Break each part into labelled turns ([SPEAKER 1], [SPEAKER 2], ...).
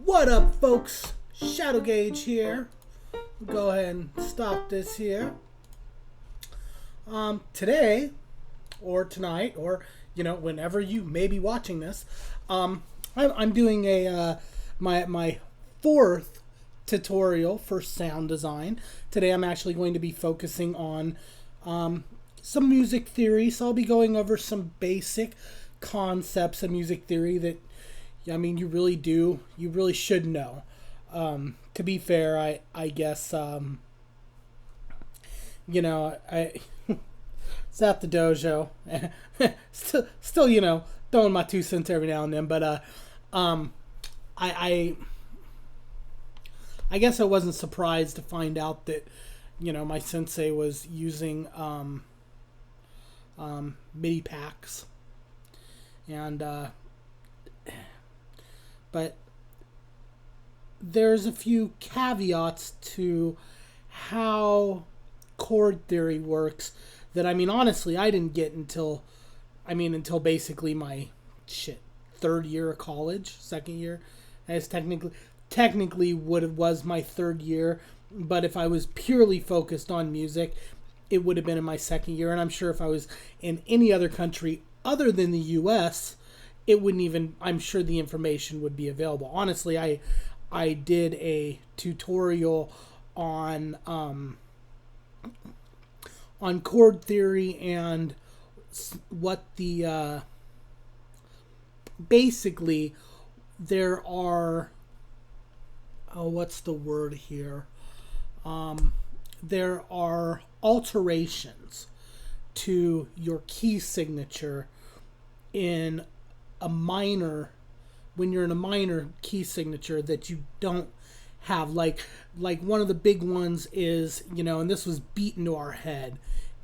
[SPEAKER 1] What up, folks? Shadow Gauge here. Go ahead and stop this here. Today, or tonight, or whenever you may be watching this, I'm doing my fourth tutorial for sound design. Today, I'm actually going to be focusing on some music theory. So I'll be going over some basic concepts of music theory that you really should know. To be fair, I guess, I it's at the dojo. still, throwing my 2 cents every now and then, but, I guess I wasn't surprised to find out that, my sensei was using, Midi packs. And, but there's a few caveats to how chord theory works that, honestly, I didn't get until basically my third year of college, second year, as technically was my third year, but if I was purely focused on music, it would have been in my second year. And I'm sure if I was in any other country other than the US, it wouldn't even, I'm sure the information would be available. Honestly, I did a tutorial on chord theory and what the basically there are what's the word here? There are alterations to your key signature in a minor, when you're in a minor key signature that you don't have, like one of the big ones is, and this was beat into our head,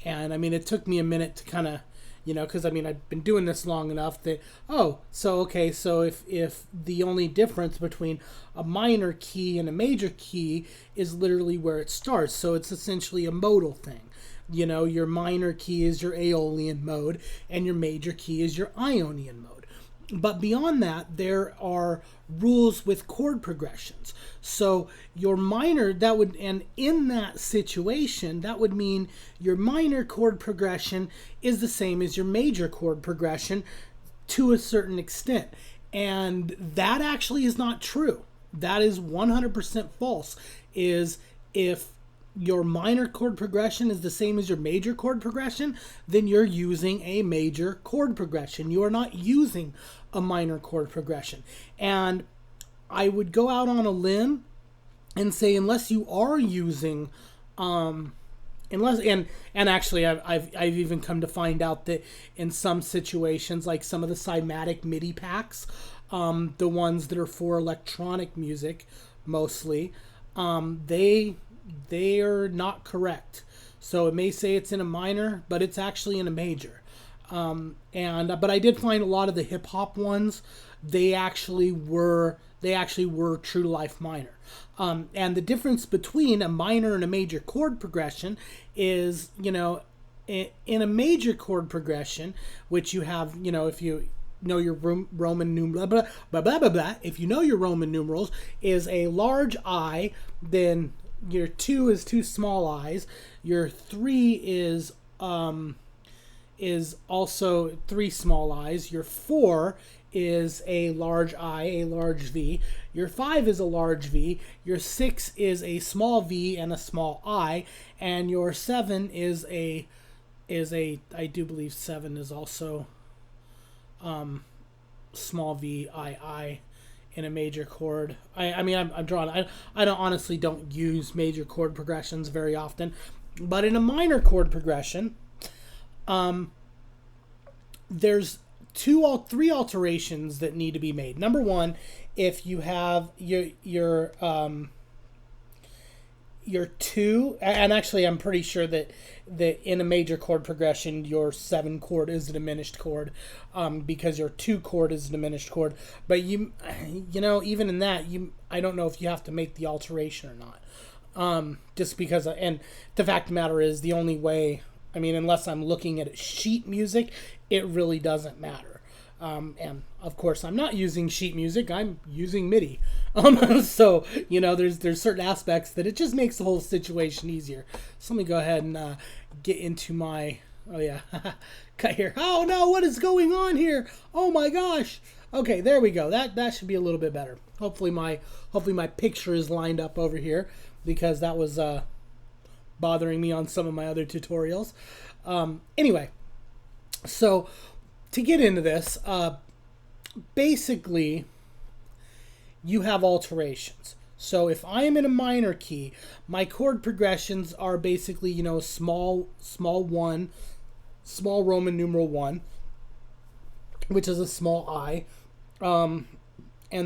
[SPEAKER 1] and it took me a minute to kind of, because I've been doing this long enough that, so if the only difference between a minor key and a major key is literally where it starts, so it's essentially a modal thing. Your minor key is your Aeolian mode, and your major key is your Ionian mode. But beyond that, there are rules with chord progressions. So your minor, and in that situation, that would mean your minor chord progression is the same as your major chord progression to a certain extent. And that actually is not true. That is 100% false. If your minor chord progression is the same as your major chord progression, then you're using a major chord progression. You are not using a minor chord progression. And I would go out on a limb and say, unless you are using, actually I've even come to find out that in some situations, like some of the cymatic Midi packs, the ones that are for electronic music mostly, they are not correct. So it may say it's in a minor, but it's actually in a major. But I did find a lot of the hip hop ones, they actually were true to life minor. And the difference between a minor and a major chord progression is, in a major chord progression, which you have, if you know your Roman numeral, blah, blah, blah, blah, blah. If you know your Roman numerals, is a large I, then your 2 is 2 small i's. Your 3 is also 3 small i's. Your 4 is a large I, a large V. Your 5 is a large V. Your 6 is a small V and a small I. And your 7 is a I do believe 7 is also small V, I in a major chord. I'm drawn. I honestly don't use major chord progressions very often, but in a minor chord progression, there's 3 alterations that need to be made. Number one, if you have your 2, and actually I'm pretty sure that in a major chord progression, your 7 chord is a diminished chord, because your 2 chord is a diminished chord. But even in that, I don't know if you have to make the alteration or not. Just because, and the fact of the matter is, the only way, unless I'm looking at sheet music, it really doesn't matter. And of course, I'm not using sheet music. I'm using Midi. So there's certain aspects that it just makes the whole situation easier. So let me go ahead and get into my. Oh yeah, cut here. Oh no, what is going on here? Oh my gosh. Okay, there we go. That should be a little bit better. Hopefully my picture is lined up over here, because that was bothering me on some of my other tutorials. Anyway, so to get into this, basically you have alterations. So if I am in a minor key, my chord progressions are basically, small 1, small Roman numeral 1, which is a small I. And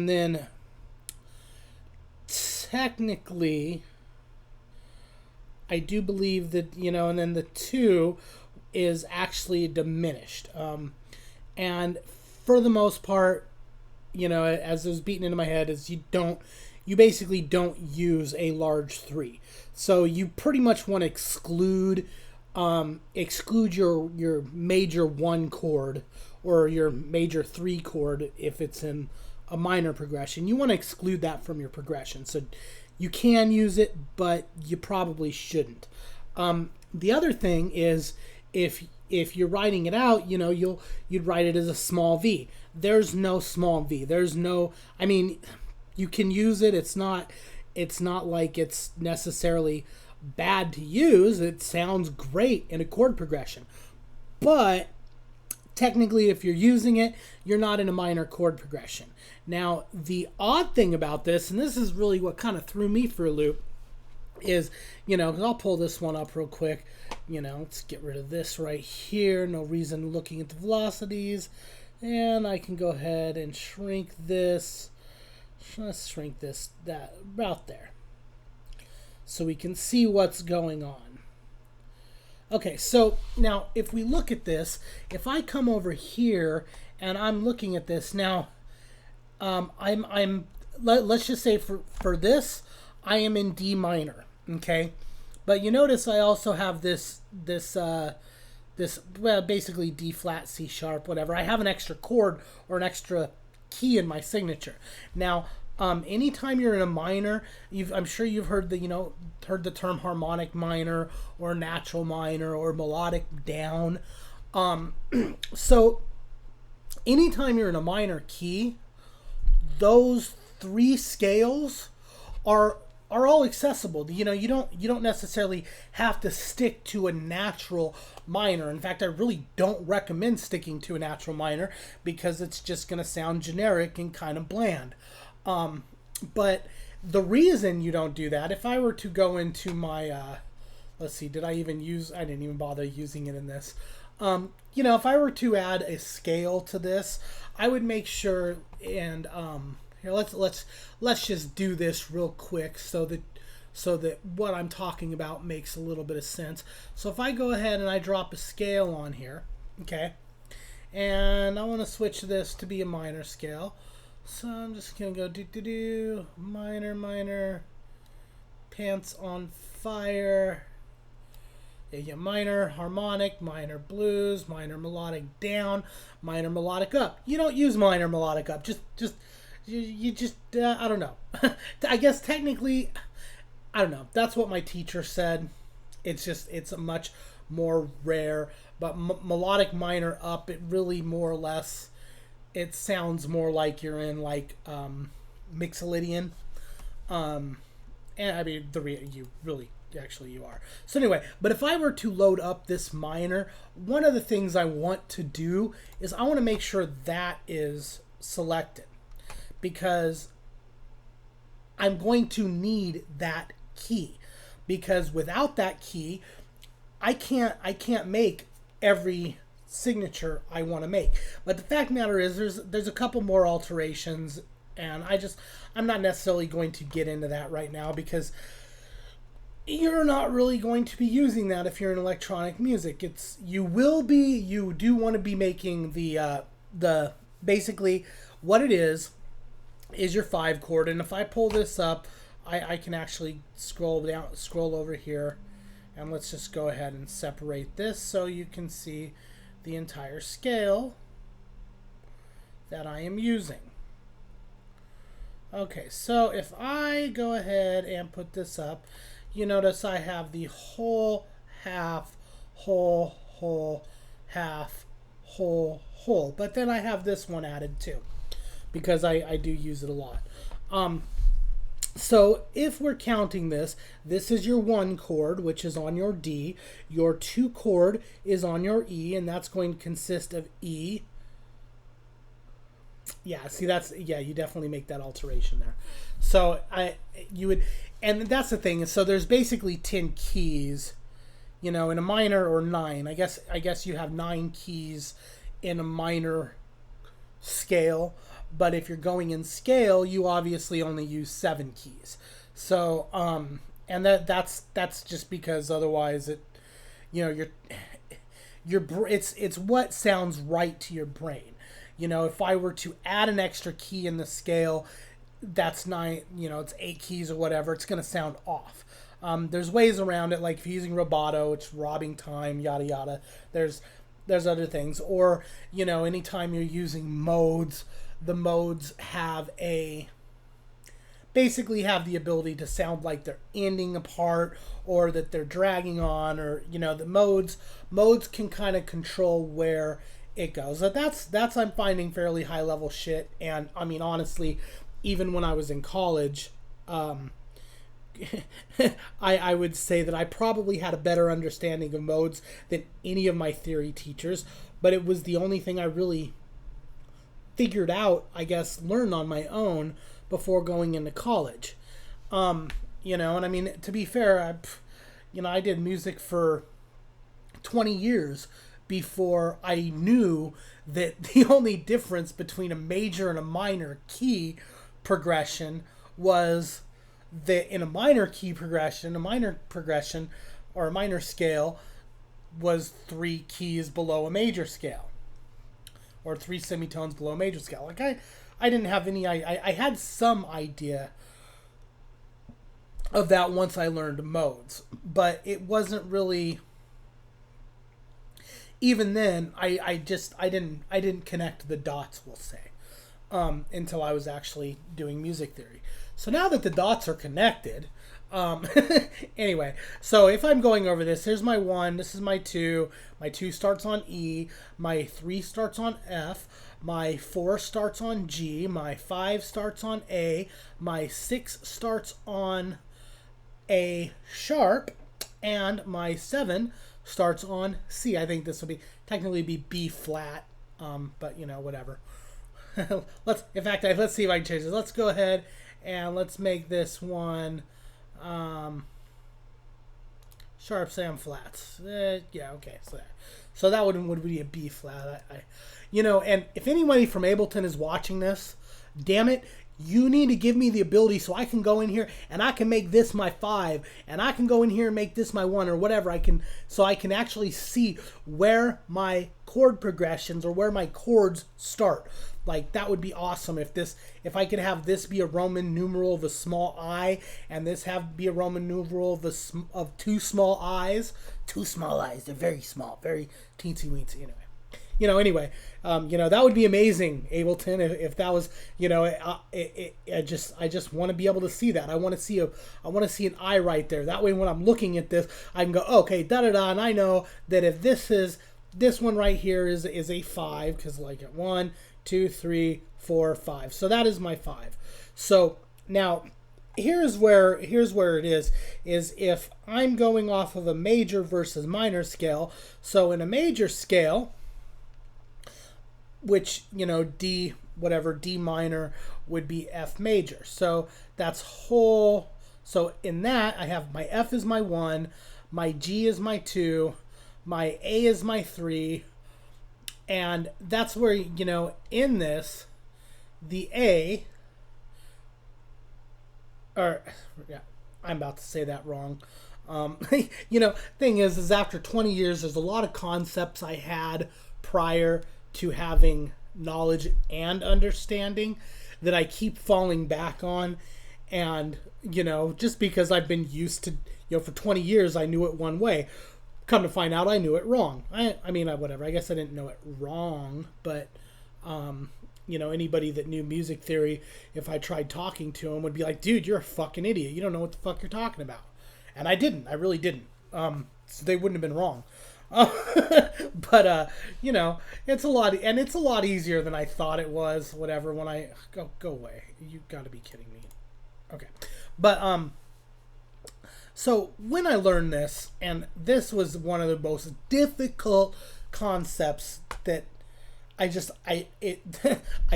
[SPEAKER 1] then technically, I do believe that, and then the 2 is actually diminished. And for the most part, as it was beaten into my head, is you basically don't use a large 3. So you pretty much want to exclude your major 1 chord or your major 3 chord if it's in a minor progression. You want to exclude that from your progression. So you can use it, but you probably shouldn't. The other thing is if you're writing it out, you'd write it as a small v. There's no small v. There's no. I mean, you can use it. It's not like it's necessarily bad to use. It sounds great in a chord progression, but technically, if you're using it, you're not in a minor chord progression. Now, the odd thing about this, and this is really what kind of threw me for a loop, is, because I'll pull this one up real quick. Let's get rid of this right here. No reason looking at the velocities. And I can go ahead and shrink this. Let's shrink that about there, so we can see what's going on. Okay, so now if we look at this, if I come over here and I'm looking at this now, let's just say for this, I am in D minor, okay? But you notice I also have this well, basically D flat, C sharp, whatever. I have an extra chord or an extra key in my signature. Now, anytime you're in a minor, I'm sure you've heard the term harmonic minor or natural minor or melodic down. So anytime you're in a minor key, those 3 scales are all accessible. You don't necessarily have to stick to a natural minor. In fact, I really don't recommend sticking to a natural minor, because it's just going to sound generic and kind of bland. But the reason you don't do that, if I were to go into my, let's see, I didn't even bother using it in this. If I were to add a scale to this, I would make sure, and here, let's just do this real quick so that what I'm talking about makes a little bit of sense. So if I go ahead and I drop a scale on here, okay, and I want to switch this to be a minor scale. So I'm just going to go minor, pants on fire. Yeah, minor harmonic, minor blues, minor melodic down, minor melodic up. You don't use minor melodic up. You just I don't know. I guess technically, I don't know. That's what my teacher said. It's a much more rare, but melodic minor up, it really more or less, it sounds more like you're in like Mixolydian. And I mean, you really actually you are. So anyway, but if I were to load up this minor, one of the things I want to do is I want to make sure that is selected, because I'm going to need that key, because without that key, I can't make every signature I want to make. But the fact of the matter is there's a couple more alterations, and I'm not necessarily going to get into that right now, because you're not really going to be using that if you're in electronic music. You do want to be making the basically what it is your 5 chord. And if I pull this up, I can actually scroll over here, and let's just go ahead and separate this so you can see the entire scale. that I am using. Okay, so if I go ahead and put this up, you notice I have the whole, half, whole, whole, half, whole, whole. But then I have this one added too, because I do use it a lot. So if we're counting this, this is your 1 chord, which is on your D. Your 2 chord is on your E, and that's going to consist of E. Yeah, see, you definitely make that alteration there. So and that's the thing. So there's basically 10 keys, in a minor, or 9. I guess you have 9 keys in a minor scale. But if you're going in scale, you obviously only use 7 keys. So, and that's just because otherwise it's what sounds right to your brain. If I were to add an extra key in the scale, that's 9, it's 8 keys or whatever, it's going to sound off. There's ways around it, like if you're using rubato, it's robbing time, yada yada. There's other things. Or, anytime you're using modes, the modes basically have the ability to sound like they're ending apart, or that they're dragging on, or the modes can kind of control where it goes. But that's I'm finding fairly high level shit. And I mean, honestly, even when I was in college, I would say that I probably had a better understanding of modes than any of my theory teachers, but it was the only thing I really figured out, I guess, learned on my own before going into college. And I mean, to be fair, I did music for 20 years before I knew that the only difference between a major and a minor key progression was that in a minor key progression, or a minor scale was 3 keys below a major scale, or 3 semitones below a major scale. Like I didn't have any, I had some idea of that once I learned modes, but it wasn't really, even then, I didn't connect the dots, we'll say, until I was actually doing music theory. So now that the dots are connected, anyway, so if I'm going over this, here's my 1, this is my 2, my 2 starts on E, my 3 starts on F, my 4 starts on G, my 5 starts on A, my 6 starts on A sharp, and my 7 starts on C. I think this will technically be B flat, but whatever. let's see if I can change this. Let's go ahead and let's make this one sharp, Sam flats. Yeah, okay. So that would be a B flat. And if anybody from Ableton is watching this, damn it, you need to give me the ability so I can go in here and I can make this my 5, and I can go in here and make this my 1, or whatever so I can actually see where my chord progressions, or where my chords start. Like, that would be awesome if I could have this be a Roman numeral of a small I, and this be a Roman numeral of 2 small I's. 2 small I's, they're very small, very teensy weensy. Anyway, that would be amazing, Ableton, if that was, I just want to be able to see that. I want to see an I right there. That way, when I'm looking at this, I can go, okay, da-da-da, and I know that if this one right here is a 5, because like 1, 2, 3, 4, 5. So that is my 5. So now, here's where it is if I'm going off of a major versus minor scale. So in a major scale, which, D minor would be F major. So that's whole. So in that, I have my F is my 1, my G is my 2, my A is my 3, and that's where, in this, the A, or, yeah, I'm about to say that wrong. Thing is after 20 years, there's a lot of concepts I had prior to having knowledge and understanding that I keep falling back on. And, just because I've been used to, for 20 years, I knew it one way. Come to find out, I knew it wrong. I mean, whatever. I guess I didn't know it wrong, but, Anybody that knew music theory, if I tried talking to him, would be like, dude, you're a fucking idiot. You don't know what the fuck you're talking about. And I didn't. I really didn't. So they wouldn't have been wrong. But it's a lot easier than I thought it was. Whatever. When I go away, you got to be kidding me. Okay, but so when I learned this, and this was one of the most difficult concepts that I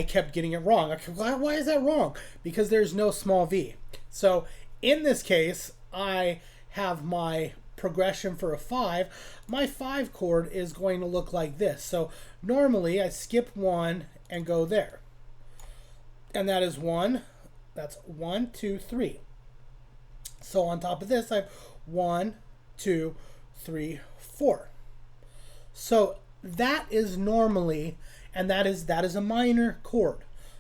[SPEAKER 1] kept getting it wrong. Why is that wrong? Because there's no small v. So in this case, I have my progression for a 5. My 5 chord is going to look like this. So normally I skip 1 and go there. And that is 1. That's 1, 2, 3. So on top of this, I have 1, 2, 3, 4. So that is normally, and that is a minor chord.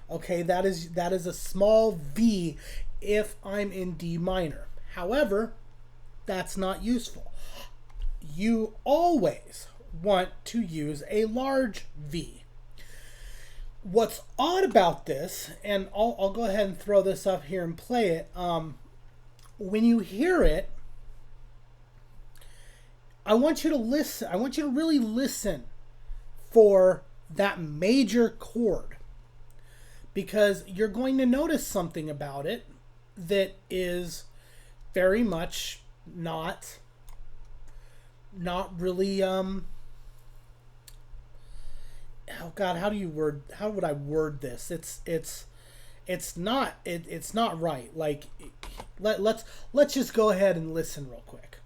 [SPEAKER 1] Okay, that is a small V if I'm in D minor. However, that's not useful. You always want to use a large V. What's odd about this, and I'll go ahead and throw this up here and play it. When you hear it, I want you to listen. I want you to really listen for that major chord, because you're going to notice something about it that is very much not really oh God, how would I word this? It's not right. Like, let's just go ahead and listen real quick.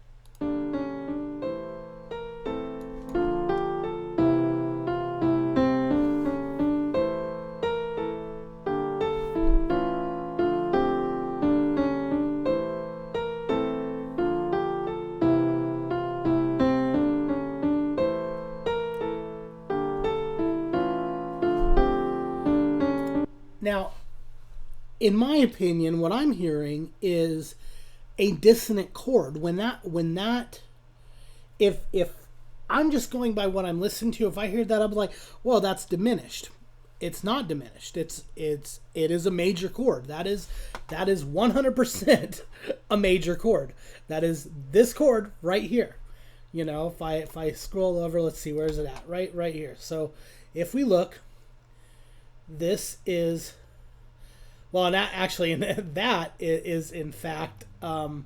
[SPEAKER 1] Now, in my opinion, what I'm hearing is a dissonant chord. If I'm just going by what I'm listening to, if I hear that, I'm like, well, that's diminished. It's not diminished. It is a major chord. That is 100% a major chord. That is this chord right here. If I scroll over, let's see, where is it at? Right here. So if we look, this is, well, and that is in fact not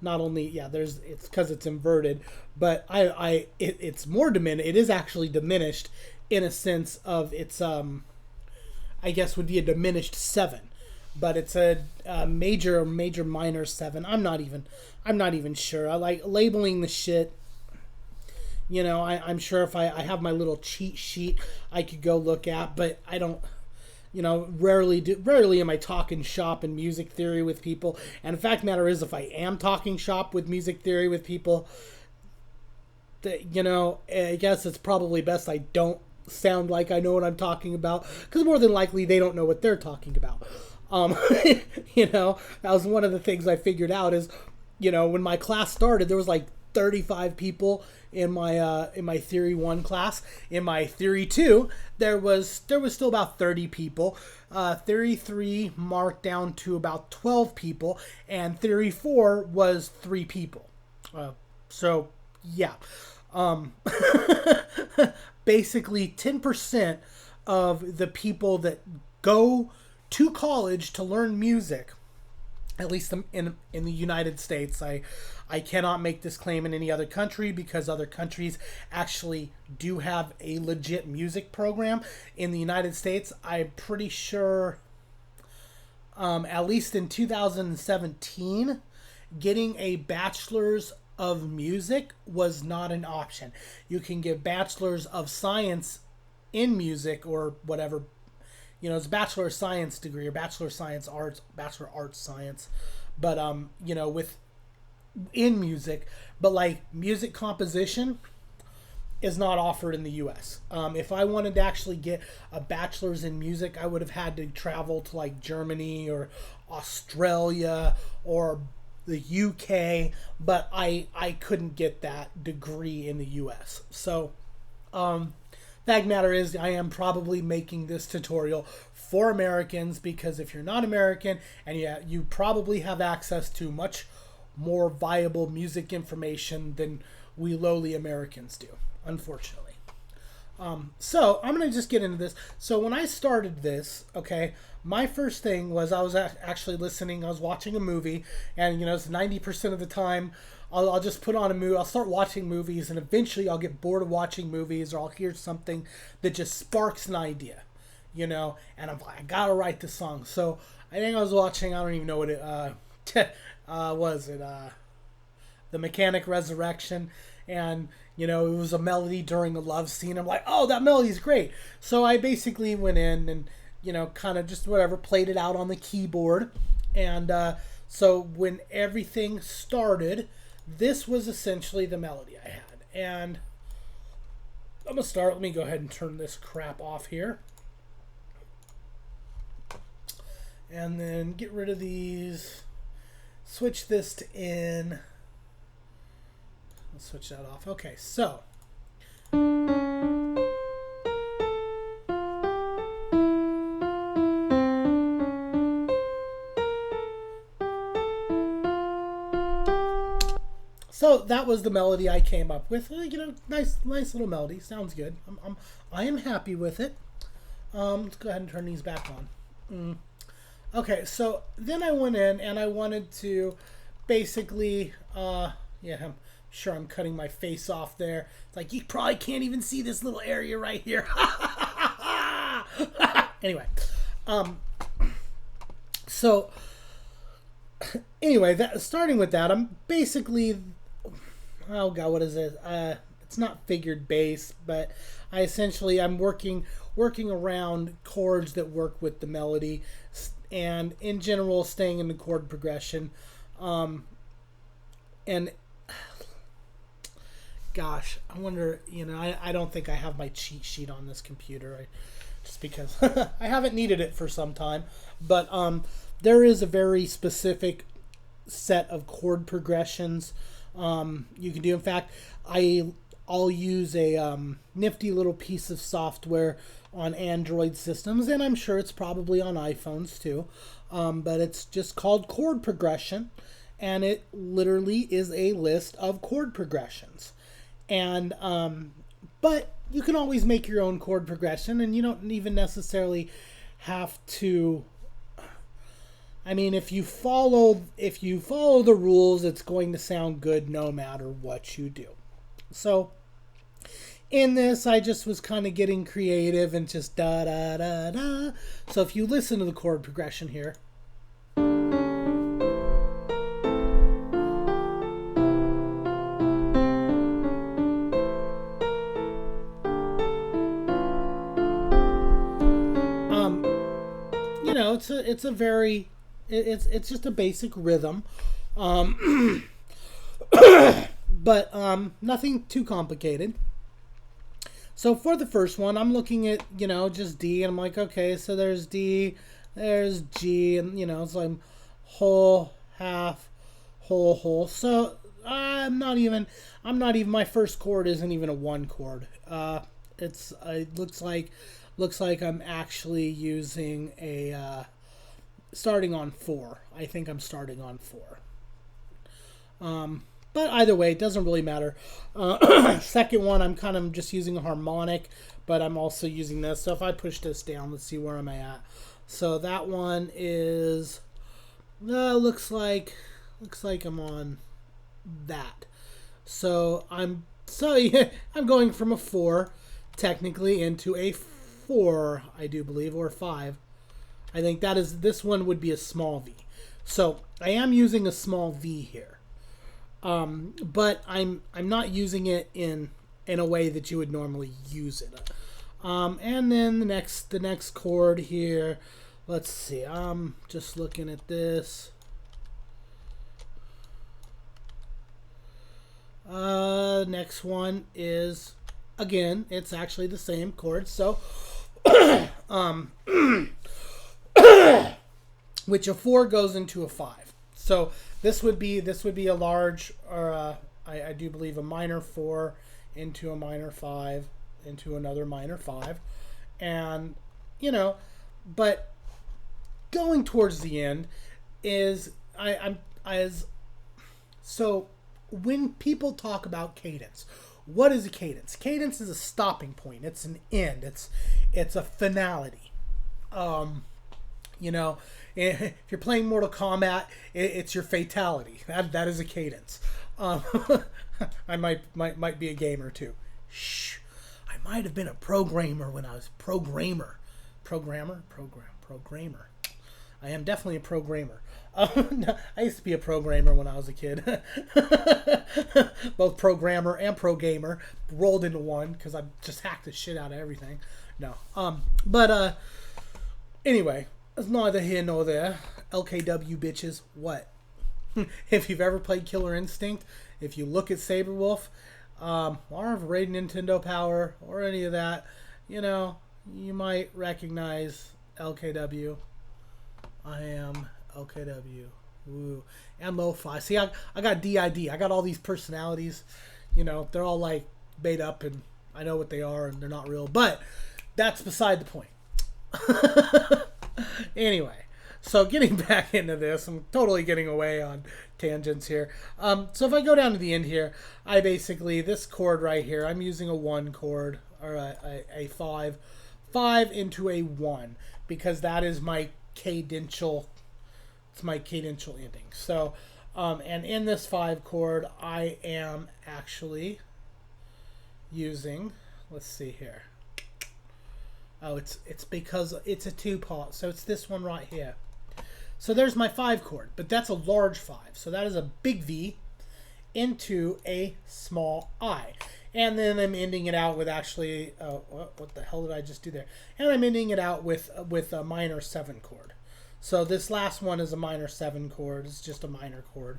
[SPEAKER 1] only, it's because it's inverted, but it's more diminished. It is actually diminished in a sense of it's I guess would be a diminished 7, but it's a major minor 7. I'm not even sure. I like labeling the shit. I'm sure if I have my little cheat sheet I could go look at, but I don't, rarely am I talking shop in music theory with people. And the fact of the matter is, if I am talking shop with music theory with people, I guess it's probably best I don't sound like I know what I'm talking about, because more than likely they don't know what they're talking about. That was one of the things I figured out is, when my class started, there was like 35 people in my Theory 1 class. In my Theory 2, there was still about 30 people. Theory 3 marked down to about 12 people, and Theory 4 was 3 people. So yeah, basically 10% of the people that go to college to learn music, at least in the United States. I cannot make this claim in any other country, because other countries actually do have a legit music program. In the United States, I'm pretty sure, at least in 2017, getting a bachelor's of music was not an option. You can get bachelor's of science in music or whatever. It's a bachelor of science degree or bachelor of science arts, bachelor of arts science, but in music, but like music composition is not offered in the U.S. If I wanted to actually get a bachelor's in music, I would have had to travel to like Germany or Australia or the UK, but I couldn't get that degree in the U.S. So fact matter is, I am probably making this tutorial for Americans, because if you're not American, and you probably have access to much more viable music information than we lowly Americans do, unfortunately. So I'm going to just get into this. So when I started this, okay, my first thing was I was actually listening, I was watching a movie, and it's 90% of the time I'll just put on a movie, I'll start watching movies, and eventually I'll get bored of watching movies, or I'll hear something that just sparks an idea, and I'm like, I gotta write the song. So I think I was watching, I don't even know what it was it The Mechanic Resurrection, and it was a melody during a love scene. I'm like, oh, that melody's great. So I basically went in and kind of just whatever, played it out on the keyboard, and so when everything started, this was essentially the melody I had. And I'm gonna start. Let me go ahead and turn this crap off here, and then get rid of these. Switch this to in. Let's switch that off. Okay, so that was the melody I came up with. Nice little melody. Sounds good. I am happy with it. Let's go ahead and turn these back on. Okay, so then I went in and I wanted to basically, I'm sure I'm cutting my face off there. It's like, you probably can't even see this little area right here. Anyway, so anyway, starting with that, I'm basically, oh god, what is it? It's not figured bass, but I'm working around chords that work with the melody, and in general staying in the chord progression. And gosh, I wonder, I don't think I have my cheat sheet on this computer, just because I haven't needed it for some time. But there is a very specific set of chord progressions you can do. In fact, I'll use a nifty little piece of software on Android systems, and I'm sure it's probably on iPhones too, but it's just called Chord Progression, and it literally is a list of chord progressions. And but you can always make your own chord progression, and you don't even necessarily have to. I mean, if you follow the rules, it's going to sound good no matter what you do. So in this, I just was kind of getting creative and just da da da da. So if you listen to the chord progression here, it's just a basic rhythm, but nothing too complicated. So for the first one, I'm looking at just D, and I'm like, okay, so there's D, there's G, and it's like whole, half, whole. So I'm not even my first chord isn't even a one chord. It looks like I'm actually using a starting on 4. I think I'm starting on 4. But either way, it doesn't really matter. Second one, I'm kind of just using a harmonic, but I'm also using this. So if I push this down, let's see where am I at. So that one is looks like I'm on that. So I'm going from a 4 technically into a 4, I do believe, or 5. I think this one would be a small V. So I am using a small V here. But I'm not using it in a way that you would normally use it. And then the next chord here, let's see. I'm just looking at this. Next one is, again, it's actually the same chord. So which a 4 goes into a 5. So this would be a large, or I do believe a minor 4 into a minor 5. into another minor 5. And, you know, but going towards the end is, so when people talk about cadence, what is a cadence? Cadence is a stopping point. It's an end. It's a finality. You know, if you're playing Mortal Kombat, it's your fatality. That is a cadence. I might be a gamer too. Shh. I might have been a programmer when I was programmer. I am definitely a programmer. I used to be a programmer when I was a kid. Both programmer and pro gamer rolled into one because I just hacked the shit out of everything. No. But anyway, it's neither here nor there. LKW bitches, what? If you've ever played Killer Instinct, if you look at Saberwolf, or Raid Nintendo Power, or any of that, you know, you might recognize LKW. I am LKW. Woo. And Lo-Fi. See, I got DID. I got all these personalities. You know, they're all like made up and I know what they are and they're not real. But that's beside the point. Anyway, so getting back into this, I'm totally getting away on tangents here. So if I go down to the end here, I basically, this chord right here, I'm using a 1 chord or a 5. 5 into a 1 because that is my cadential, it's my cadential ending. So, and in this 5 chord, I am actually using, let's see here. Oh, it's because it's a 2-part, so it's this one right here. So there's my 5 chord, but that's a large 5. So that is a big V into a small I. And then I'm ending it out with actually, what the hell did I just do there? And I'm ending it out with a minor 7 chord. So this last one is a minor 7 chord. It's just a minor chord.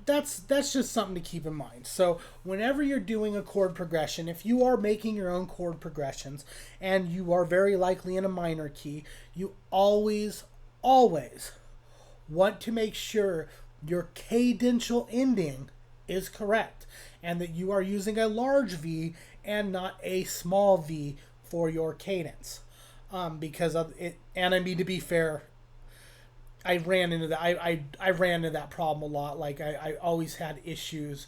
[SPEAKER 1] That's just something to keep in mind. So whenever you're doing a chord progression, if you are making your own chord progressions and you are very likely in a minor key, you always want to make sure your cadential ending is correct and that you are using a large V and not a small V for your cadence. Because of it, and I mean, to be fair, I ran into that. I ran into that problem a lot. Like I always had issues.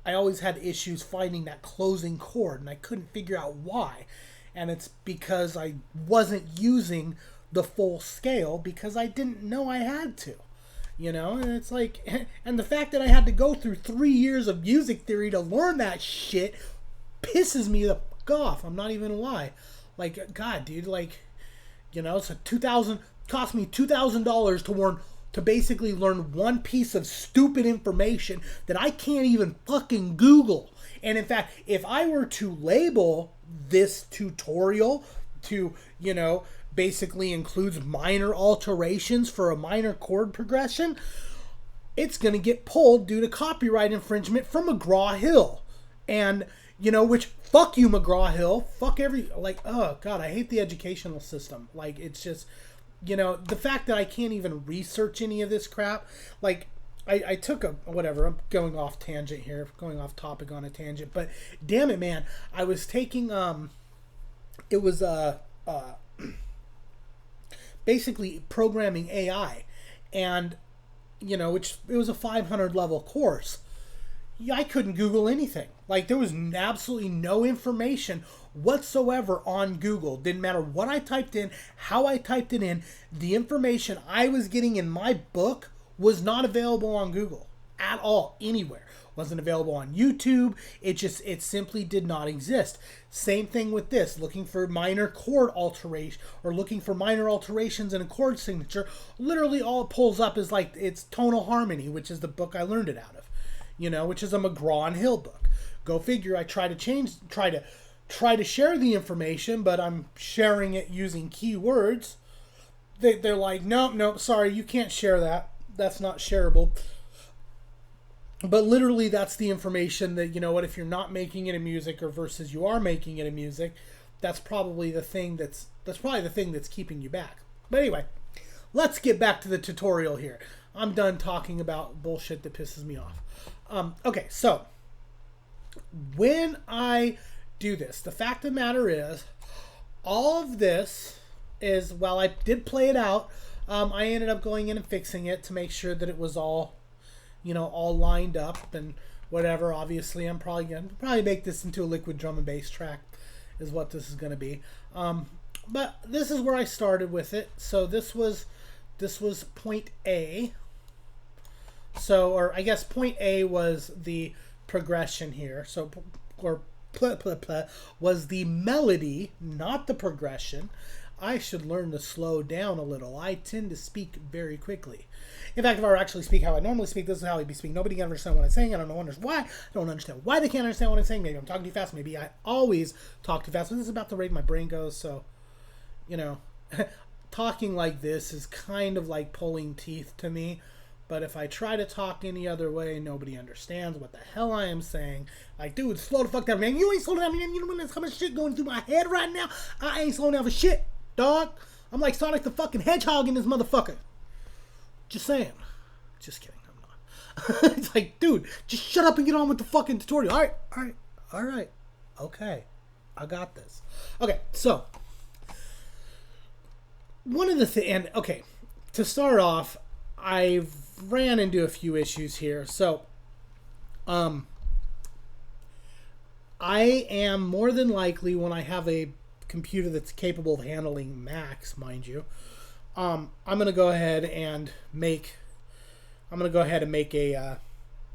[SPEAKER 1] I always had issues finding that closing chord, and I couldn't figure out why. And it's because I wasn't using the full scale because I didn't know I had to. You know, and it's like, and the fact that I had to go through 3 years of music theory to learn that shit pisses me the fuck off. I'm not even gonna lie. Like, God, dude, like, you know, it's cost me $2,000 to basically learn one piece of stupid information that I can't even fucking Google. And in fact, if I were to label this tutorial to, you know, basically includes minor alterations for a minor chord progression, it's going to get pulled due to copyright infringement from McGraw-Hill. And, you know, which, fuck you, McGraw-Hill. Fuck like, oh, God, I hate the educational system. Like, it's just, you know, the fact that I can't even research any of this crap. Like, I took whatever, I'm going off tangent here, going off topic on a tangent, but damn it, man, I was taking, it was, basically programming AI, and, you know, which it was a 500 level course. I couldn't Google anything. Like, there was absolutely no information whatsoever on Google. Didn't matter what I typed in, how I typed it in. The information I was getting in my book was not available on Google at all, anywhere. Wasn't available on YouTube. It simply did not exist. Same thing with this. Looking for minor chord alteration or looking for minor alterations in a chord signature. Literally all it pulls up is like it's Tonal Harmony, which is the book I learned it out of. You know, which is a McGraw and Hill book. Go figure. I try to share the information, but I'm sharing it using keywords. They're like, nope, sorry, you can't share that. That's not shareable. But literally, that's the information that, you know what, if you're not making it in music or versus you are making it in music, that's probably the thing that's keeping you back. But anyway, let's get back to the tutorial here. I'm done talking about bullshit that pisses me off. Okay, so when I do this, the fact of the matter is, all of this is, while I did play it out, I ended up going in and fixing it to make sure that it was all, all lined up and whatever. Obviously, I'm probably going to make this into a liquid drum and bass track is what this is going to be. But this is where I started with it. So this was point A. So, or I guess point A was the progression here. So, or was the melody, not the progression. I should learn to slow down a little. I tend to speak very quickly. In fact, if I were actually speak how I normally speak, this is how I'd be speaking. Nobody can understand what I'm saying. I don't know why. I don't understand why they can't understand what I'm saying. Maybe I'm talking too fast. Maybe I always talk too fast. But this is about the rate my brain goes. So, talking like this is kind of like pulling teeth to me. But if I try to talk any other way, nobody understands what the hell I am saying. Like, dude, slow the fuck down, man. You ain't slowing down, man. You know there's how much shit going through my head right now? I ain't slowing down for shit, dog. I'm like Sonic the fucking Hedgehog in this motherfucker. Just saying. Just kidding. I'm not. It's like, dude, just shut up and get on with the fucking tutorial. All right. Okay. I got this. Okay, so. One of the things, and okay, to start off, I've ran into a few issues here. So, I am more than likely, when I have a computer that's capable of handling Macs, mind you, I'm gonna go ahead and make a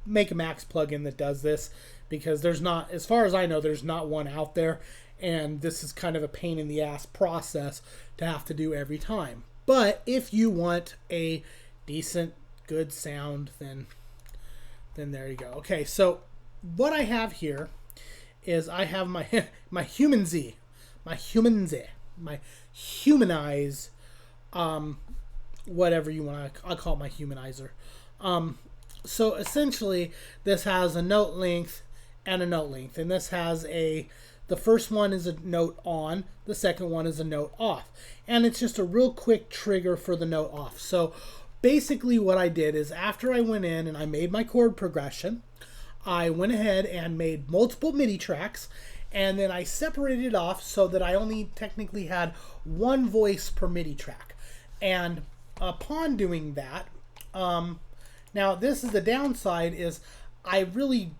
[SPEAKER 1] Macs plugin that does this, because there's not, as far as I know, there's not one out there, and this is kind of a pain in the ass process to have to do every time. But if you want a decent, good sound, then there you go. Okay, so what I have here is I have my Humanize, whatever you want to, I'll call it my Humanizer. So essentially, this has a note length and a note length, and this has the first one is a note on, the second one is a note off, and it's just a real quick trigger for the note off. So basically what I did is, after I went in and I made my chord progression, I went ahead and made multiple MIDI tracks, and then I separated it off so that I only technically had one voice per MIDI track. And upon doing that, now this is the downside, is I really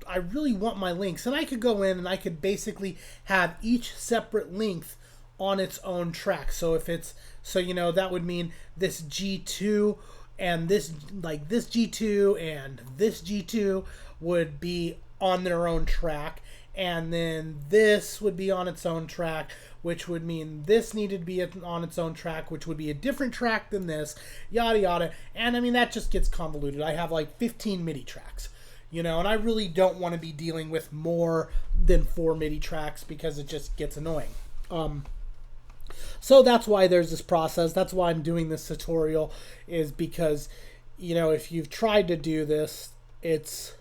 [SPEAKER 1] want my links, and I could go in and I could basically have each separate length on its own track. So if it's, that would mean this G2 and this G2 and this G2 would be on their own track, and then this would be on its own track, which would mean this needed to be on its own track, which would be a different track than this, yada yada. And I mean, that just gets convoluted. I have like 15 MIDI tracks, and I really don't want to be dealing with more than 4 MIDI tracks, because it just gets annoying. So that's why there's this process. That's why I'm doing this tutorial, is because, if you've tried to do this, if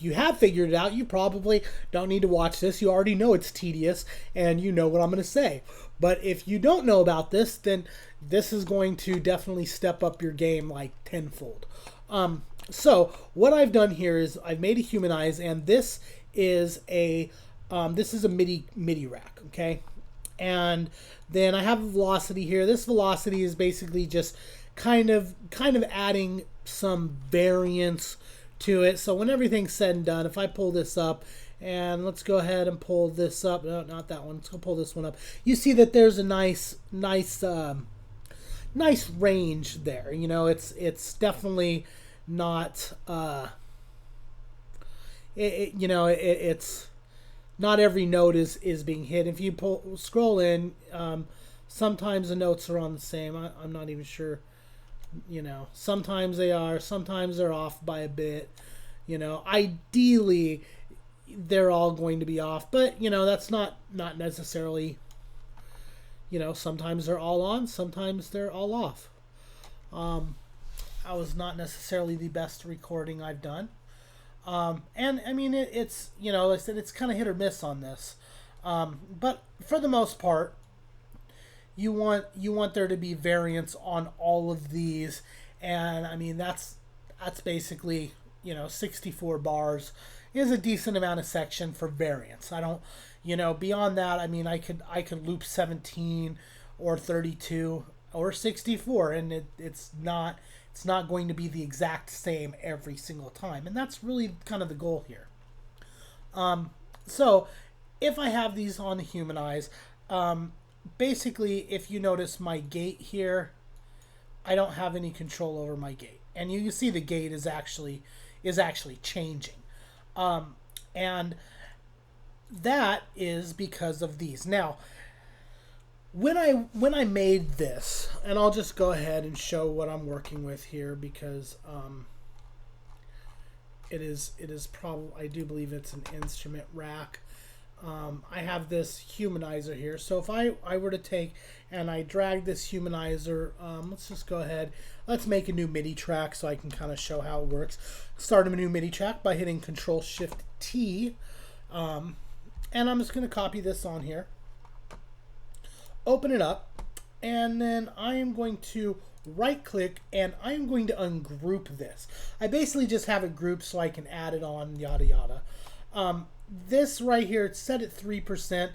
[SPEAKER 1] you have figured it out, you probably don't need to watch this. You already know it's tedious, and you know what I'm going to say. But if you don't know about this, then this is going to definitely step up your game like tenfold. So what I've done here is I've made a Humanize, and this is a MIDI rack, okay? And then I have a velocity here. This velocity is basically just kind of adding some variance to it. So when everything's said and done, if I pull this up, and let's go ahead and pull this up. No, not that one. Let's go pull this one up. You see that there's a nice range there. It's definitely not. It's not every note is being hit. If you scroll in, sometimes the notes are on the same. I'm not even sure. Sometimes they are, sometimes they're off by a bit. Ideally they're all going to be off, but that's not necessarily, sometimes they're all on, sometimes they're all off. That was not necessarily the best recording I've done. And I mean, it's, like I said, it's kind of hit or miss on this. But for the most part, you want there to be variance on all of these, and I mean that's basically you know, 64 bars is a decent amount of section for variance. I don't, you know, beyond that, I mean, I could loop 17 or 32 or 64, and it's not going to be the exact same every single time, and that's really kind of the goal here. So if I have these on the Humanize, basically, if you notice my gate here, I don't have any control over my gate, and you can see the gate is actually changing, and that is because of these. Now, when I made this, and I'll just go ahead and show what I'm working with here, because it is probably, I do believe it's an instrument rack. I have this Humanizer here, so if I were to take and I drag this Humanizer, let's just go ahead, let's make a new MIDI track so I can kind of show how it works. Start a new MIDI track by hitting Control-Shift-T, and I'm just going to copy this on here, open it up, and then I am going to right click and I'm going to ungroup this. I basically just have it grouped so I can add it on, yada yada. This right here, it's set at 3%.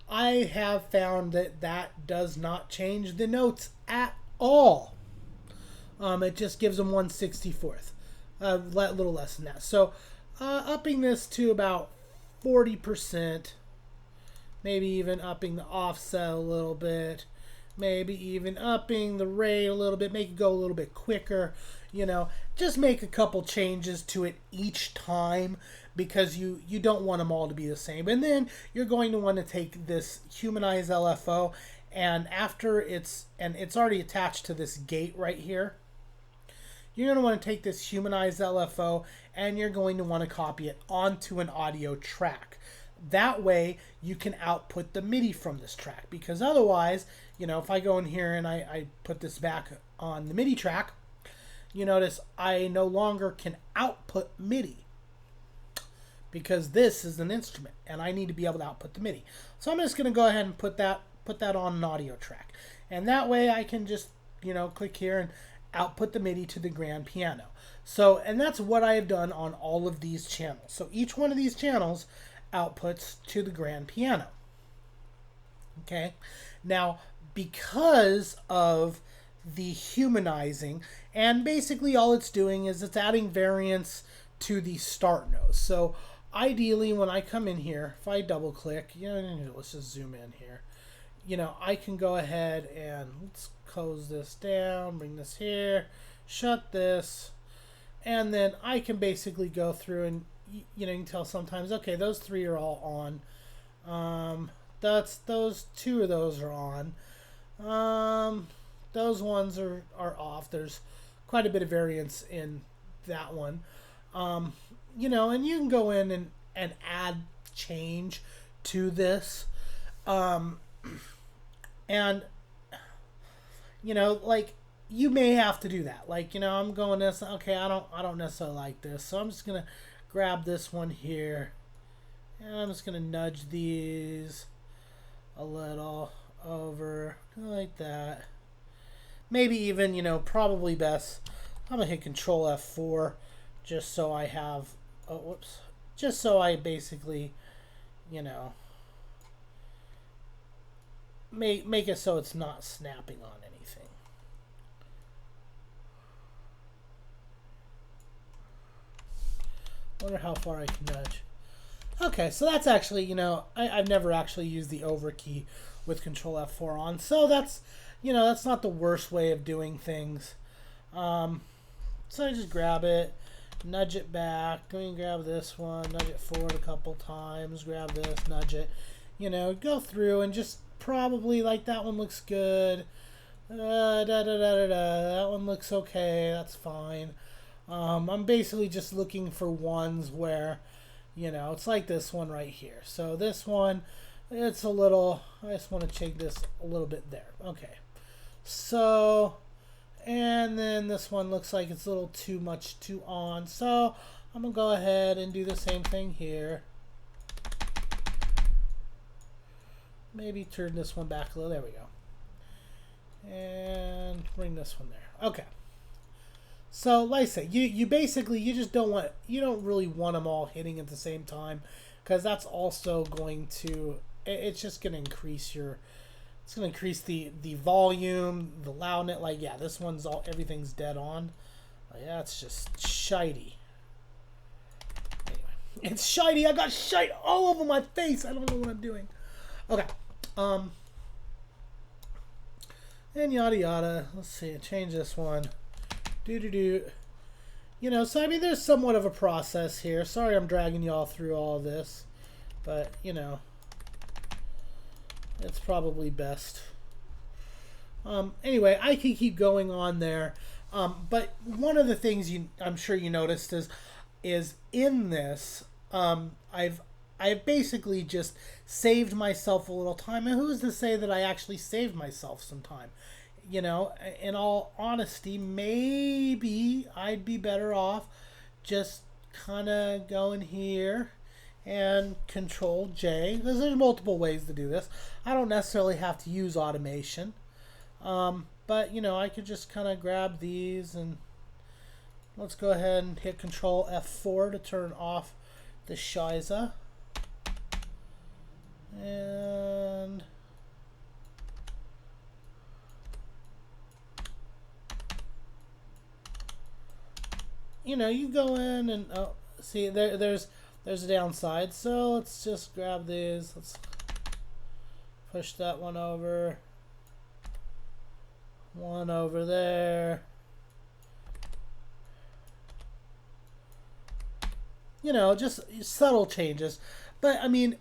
[SPEAKER 1] I have found that that does not change the notes at all. It just gives them 1/64th, a little less than that. So upping this to about 40%, maybe even upping the offset a little bit, maybe even upping the rate a little bit, make it go a little bit quicker, you know, just make a couple changes to it each time, because you don't want them all to be the same. And then you're going to want to take this Humanize LFO, and after it's already attached to this gate right here, you're going to want to take this Humanize LFO and you're going to want to copy it onto an audio track. That way you can output the MIDI from this track, because otherwise, you know, if I go in here and I put this back on the MIDI track, you notice I no longer can output MIDI, because this is an instrument and I need to be able to output the MIDI. So I'm just going to go ahead and put that on an audio track, and that way I can just, you know, click here and output the MIDI to the grand piano. So, and that's what I have done on all of these channels. So each one of these channels outputs to the grand piano. Okay, now because of the humanizing, and basically all it's doing is it's adding variance to the start notes. So ideally, when I come in here, if I double click, you know, let's just zoom in here, you know, I can go ahead and let's close this down, bring this here, shut this, and then I can basically go through and, you know, you can tell sometimes, okay, those three are all on. Those two of those are on. Those ones are off. There's quite a bit of variance in that one. You know, and you can go in and add change to this. And, you know, like, you may have to do that. Like, you know, I'm going this, okay, I don't necessarily like this, so I'm just going to grab this one here, and I'm just going to nudge these a little over like that. Maybe even, you know, probably best, I'm going to hit Control F4 just so I have, oh, whoops, just so I basically, you know, make it so it's not snapping on anything. Wonder how far I can nudge. Okay, so that's actually, you know, I've never actually used the over key with Control F4 on, so that's, you know, that's not the worst way of doing things. So I just grab it, nudge it back, go and grab this one, nudge it forward a couple times, grab this, nudge it, you know, go through and just probably, like, that one looks good, that one looks okay, that's fine. I'm basically just looking for ones where, you know, it's like this one right here. So this one, it's a little, I just want to change this a little bit there. Okay. So, and then this one looks like it's a little too much too on. So I'm going to go ahead and do the same thing here. Maybe turn this one back a little. There we go. And bring this one there. Okay. So, like I say, you basically you just you don't really want them all hitting at the same time, because that's also going to it's just going to increase your it's going to increase the volume, the loudness. Like, yeah, this one's everything's dead on. Like, yeah, it's just shitey. Anyway, it's shitey. I got shite all over my face. I don't know what I'm doing. Okay. And yada yada. Let's see. Change this one. Do. You know, so I mean, there's somewhat of a process here. Sorry I'm dragging y'all through all of this, but, you know, it's probably best. Anyway, I can keep going on there. But one of the things I'm sure you noticed is in this, I've basically just saved myself a little time. And who's to say that I actually saved myself some time? You know, in all honesty, maybe I'd be better off just kind of going here and Control J, because there's multiple ways to do this. I don't necessarily have to use automation, but you know, I could just kind of grab these, and let's go ahead and hit Control F4 to turn off the Shiza. And you know, you go in and see there's a downside. So let's just grab these. Let's push that one over there. You know, just subtle changes. But I mean,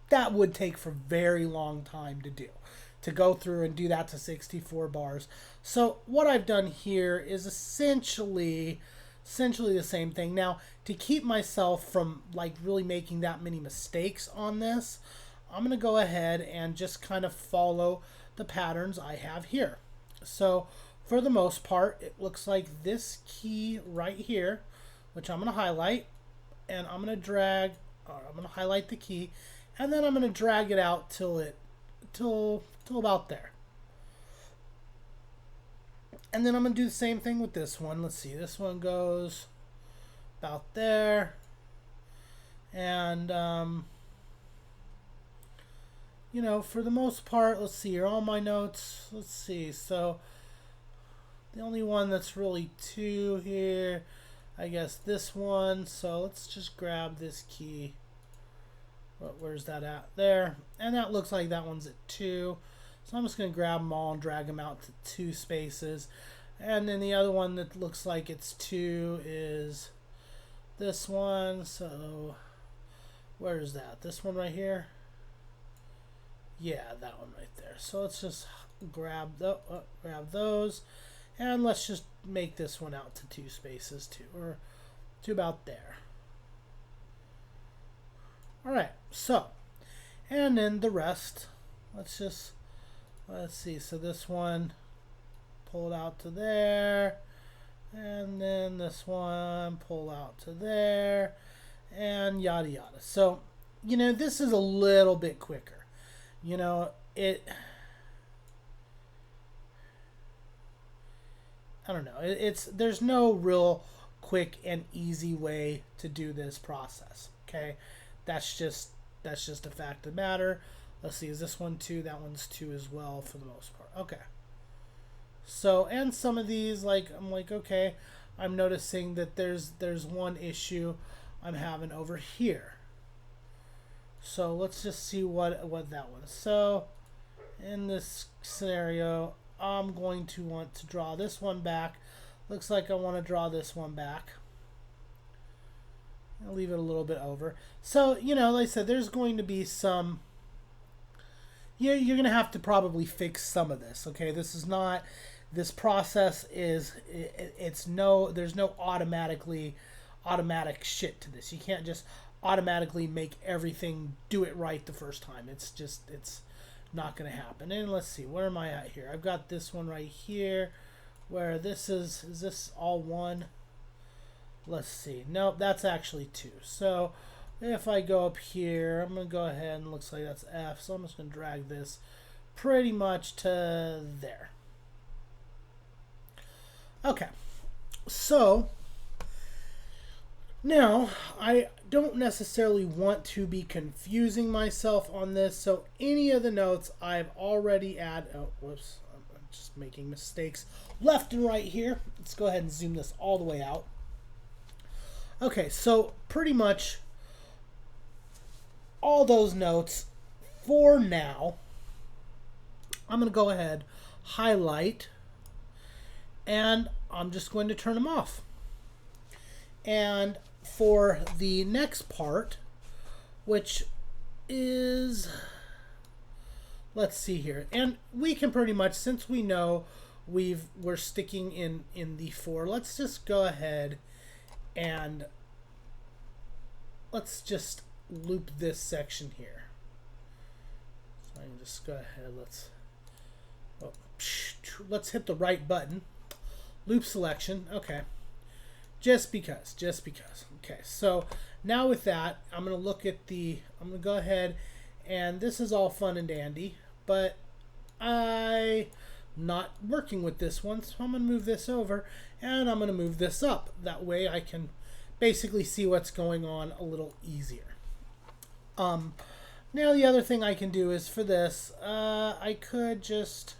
[SPEAKER 1] that would take for a very long time to do, to go through and do that to 64 bars. So what I've done here is essentially the same thing. Now, to keep myself from like really making that many mistakes on this, I'm going to go ahead and just kind of follow the patterns I have here. So for the most part, it looks like this key right here, which I'm going to highlight, and I'm going to drag, or I'm going to highlight the key, and then I'm going to drag it out till about there. And then I'm going to do the same thing with this one. Let's see, this one goes about there. And, you know, for the most part, let's see here, all my notes, let's see. So the only one that's really 2 here, I guess this one. So let's just grab this key. Where's that at? There. And that looks like that one's at 2. So I'm just going to grab them all and drag them out to 2 spaces. And then the other one that looks like it's 2 is this one. So where is that? This one right here? Yeah, that one right there. So let's just grab those. And let's just make this one out to 2 spaces too, or to about there. Alright, so, and then the rest, let's see, so this one, pull it out to there, and then this one, pull out to there, and yada yada. So, you know, this is a little bit quicker. You know, I don't know, there's no real quick and easy way to do this process, okay? That's just a fact of the matter. Let's see, is this one 2? That one's 2 as well for the most part. Okay. So, and some of these, like, I'm like, okay, I'm noticing that there's one issue I'm having over here. So let's just see what that one is. So in this scenario, I'm going to want to draw this one back. Looks like I want to draw this one back. I'll leave it a little bit over. So, you know, like I said, there's going to be some... You're going to have to probably fix some of this, okay? This is not... This process is... There's no automatic shit to this. You can't just automatically make everything do it right the first time. It's not going to happen. And let's see, where am I at here? I've got this one right here, where this is this all one? Let's see. Nope, that's actually 2. So if I go up here, I'm going to go ahead and looks like that's F. So I'm just going to drag this pretty much to there. Okay, so now I don't necessarily want to be confusing myself on this, so any of the notes I've already added. Oh, whoops, I'm just making mistakes left and right here. Let's go ahead and zoom this all the way out. Okay, so pretty much all those notes for now, I'm going to go ahead, highlight, and I'm just going to turn them off. And for the next part, which is, let's see here, and we can pretty much, since we know we're sticking in the 4, let's just go ahead and let's just loop this section here. So I can just go ahead, let's hit the right button, loop selection. Okay, just because. Okay, so now with that, I'm going to look at I'm going to go ahead, and this is all fun and dandy, but I'm not working with this one, so I'm going to move this over, and I'm going to move this up. That way I can basically see what's going on a little easier. Now the other thing I can do is for this, I could just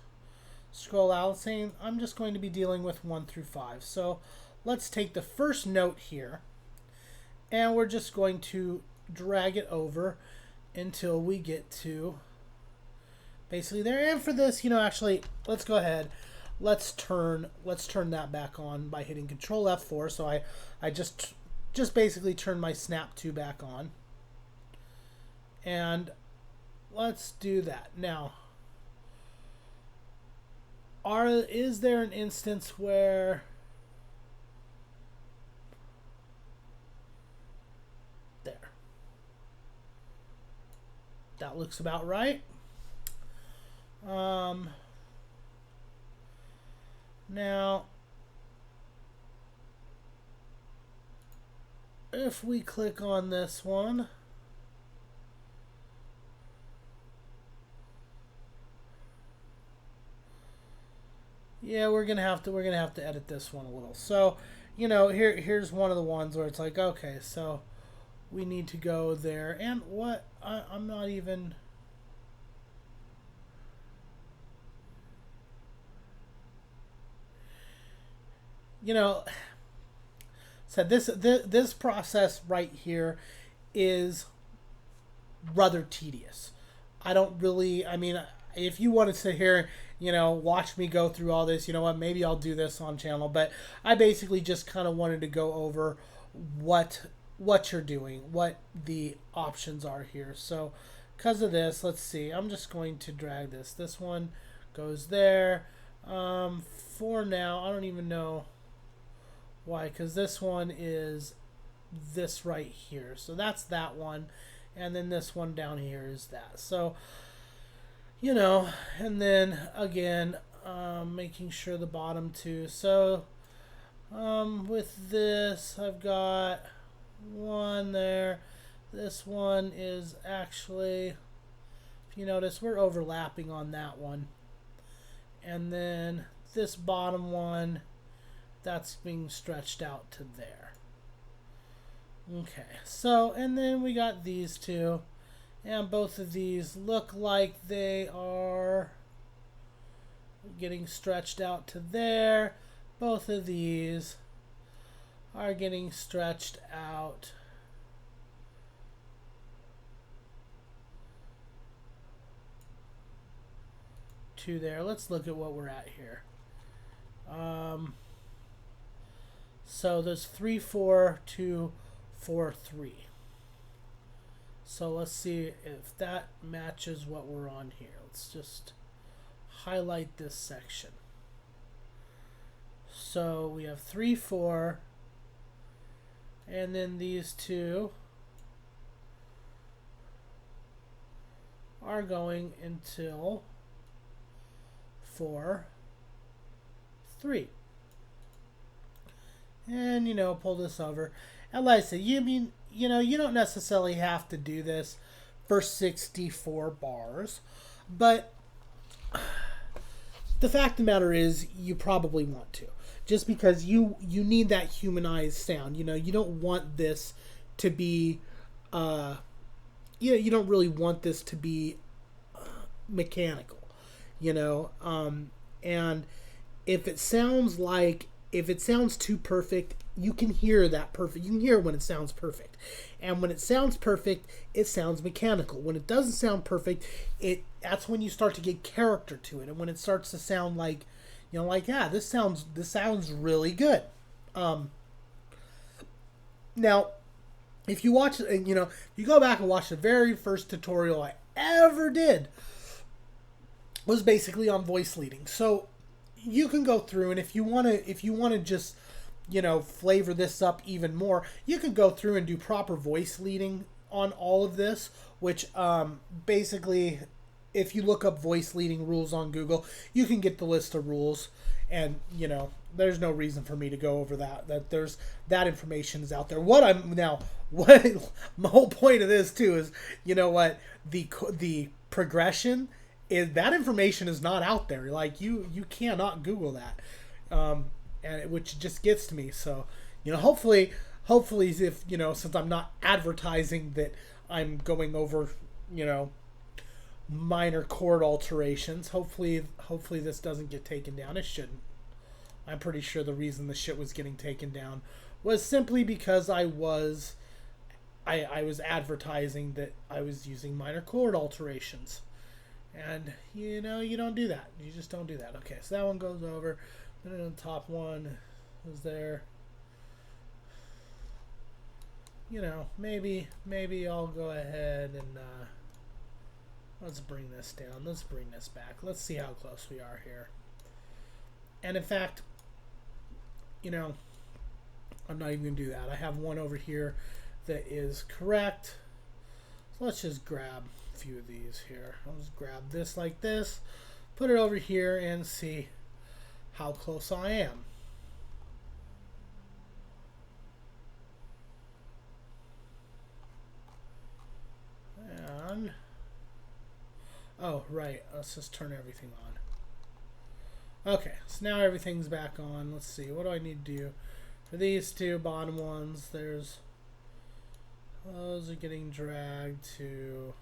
[SPEAKER 1] scroll out saying I'm just going to be dealing with 1 through 5. So let's take the first note here, and we're just going to drag it over until we get to basically there. And for this, actually, let's go ahead. Let's turn that back on by hitting Control F4. So I just basically turn my snap 2 back on. And let's do that. Now, is there an instance where there? That looks about right. Now, if we click on this one, yeah, we're gonna have to edit this one a little. So, here's one of the ones where it's like, okay, so we need to go there, and what I'm not even. So this process right here is rather tedious. I don't really. I mean, if you want to sit here, watch me go through all this, maybe I'll do this on channel. But I basically just kind of wanted to go over what you're doing, what the options are here. So because of this, let's see. I'm just going to drag this. This one goes there. For now, I don't even know why, because this one is this right here. So that's that one. And then this one down here is that. So, and then again, making sure the bottom two. So with this, I've got one there. This one is actually, if you notice, we're overlapping on that one. And then this bottom one, that's being stretched out to there. Okay, so, and then we got these two, and both of these look like they are getting stretched out to there. Both of these are getting stretched out to there. Let's look at what we're at here. So there's 3, 4, 2, 4, 3. So let's see if that matches what we're on here. Let's just highlight this section. So we have 3, 4, and then these two are going until 4, 3. And, pull this over. And like I said, you don't necessarily have to do this for 64 bars. But the fact of the matter is, you probably want to. just because you need that humanized sound. You know, you don't want this to be, you don't really want this to be mechanical, you know. And if it sounds too perfect, you can hear that perfect. You can hear when it sounds perfect, and when it sounds perfect, it sounds mechanical. When it doesn't sound perfect, that's when you start to get character to it, and when it starts to sound like, you know, like, yeah, this sounds really good. Now, if you watch, you know, you go back and watch the very first tutorial I ever did was basically on voice leading. So you can go through, and if you want to just, you know, flavor this up even more, you can go through and do proper voice leading on all of this, which basically, if you look up voice leading rules on Google, you can get the list of rules, and, you know, there's no reason for me to go over that information is out there. What my whole point of this too is, you know what, the progression is, that information is not out there. Like, you cannot Google that, and which just gets to me. So, you know, hopefully, if, you know, since I'm not advertising that I'm going over, you know, minor chord alterations, hopefully this doesn't get taken down. It shouldn't. I'm pretty sure the reason the shit was getting taken down was simply because I was advertising that I was using minor chord alterations. And, you know, you don't do that. You just don't do that. Okay, so that one goes over. Then the top one is there. You know, maybe I'll go ahead and let's bring this down. Let's bring this back. Let's see how close we are here. And in fact, you know, I'm not even going to do that. I have one over here that is correct. So let's just grab a few of these here. I'll just grab this like this, put it over here, and see how close I am. And, oh, right. Let's just turn everything on. Okay, so now everything's back on. Let's see, what do I need to do for these two bottom ones? Those are getting dragged to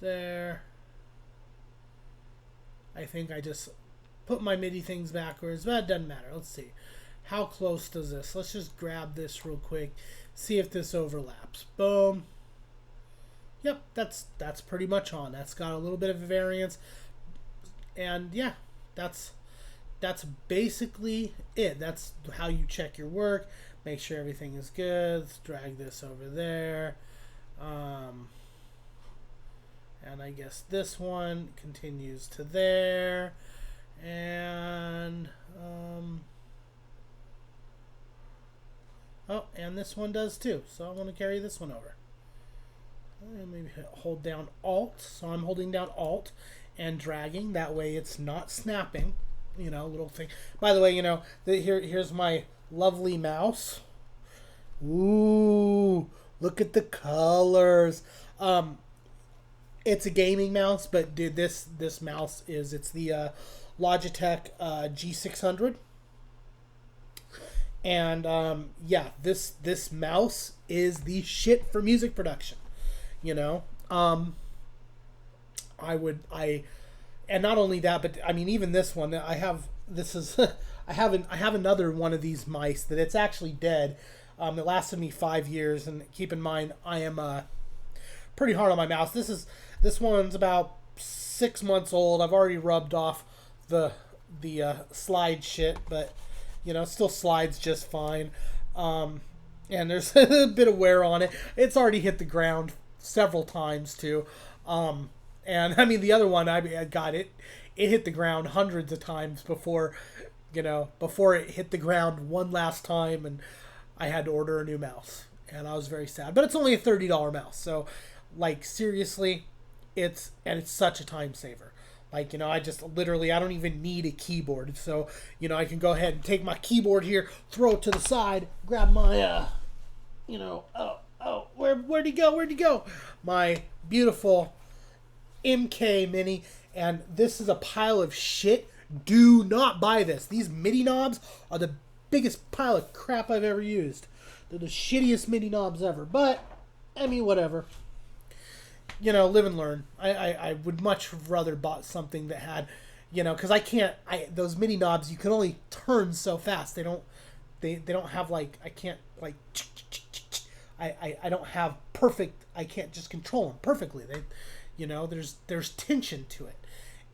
[SPEAKER 1] there. I think I just put my MIDI things backwards, but it doesn't matter. Let's see, how close does this? Let's just grab this real quick, see if this overlaps. Boom. Yep, that's pretty much on. That's got a little bit of a variance, and yeah, that's basically it. That's how you check your work. Make sure everything is good. Let's drag this over there, and I guess this one continues to there, and oh, and this one does too. So I'm going to carry this one over. Maybe hold down Alt. So I'm holding down Alt and dragging. That way it's not snapping. You know, little thing. By the way, you know, here's my lovely mouse. Ooh, look at the colors. It's a gaming mouse, but dude, this mouse it's the Logitech G600. And yeah, this mouse is the shit for music production. You know, and not only that, but I mean, even this one, I have another one of these mice that it's actually dead. It lasted me 5 years, and keep in mind, I am pretty hard on my mouse. This one's about 6 months old. I've already rubbed off the slide shit, but you know, it still slides just fine. And there's a bit of wear on it. It's already hit the ground several times too, and I mean, the other one I got it hit the ground hundreds of times before it hit the ground one last time, and I had to order a new mouse, and I was very sad. But it's only a $30 mouse, so like, seriously, it's such a time saver. Like, you know, I don't even need a keyboard, so you know, I can go ahead and take my keyboard here, throw it to the side, grab my where'd he go? My beautiful MK Mini, And this is a pile of shit. Do not buy this. These MIDI knobs are the biggest pile of crap I've ever used. They're the shittiest MIDI knobs ever. But, I mean, whatever. You know, live and learn. I would much rather bought something that had, you know, because those MIDI knobs, you can only turn so fast. They don't have, like, I can't, like, I don't have perfect, I can't just control them perfectly. You know, there's tension to it.